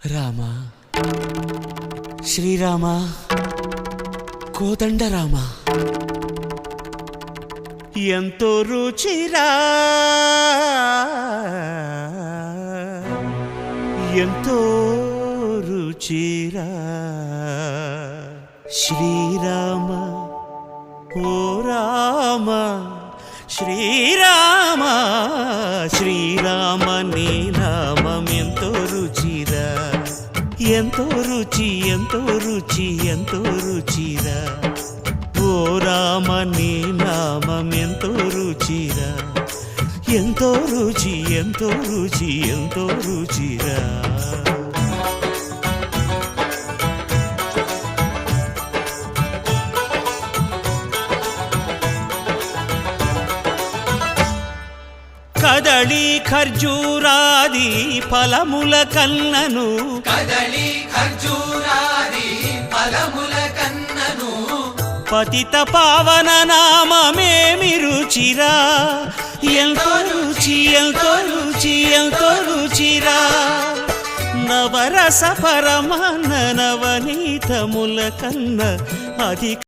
రామ శ్రీరామ కోదండ రామ ఎంతో రుచిరా ఎంతో రుచిరా శ్రీరామ ఓ రామ శ్రీరామ శ్రీరామ నీ నామం ఎంతో రుచిరా ఎంతో రుచి ఎంతో రుచి ఎంతో రుచిరా ఓ రామ నీ నామం ఎంతో రుచిరా ఎంతో రుచి ఎంతో రుచి ఎంతో రుచిరా కదళి ఖర్జూరాది ఫలముల కన్నను కదళి ఖర్జూరాది ఫలముల కన్నను పతిత పావన నామమేమి రుచిరా ఎంతో రుచి ఎంతో రుచి ఎంతో రుచిరా నవరస పరమాన్న నవనీతముల కన్న అధిక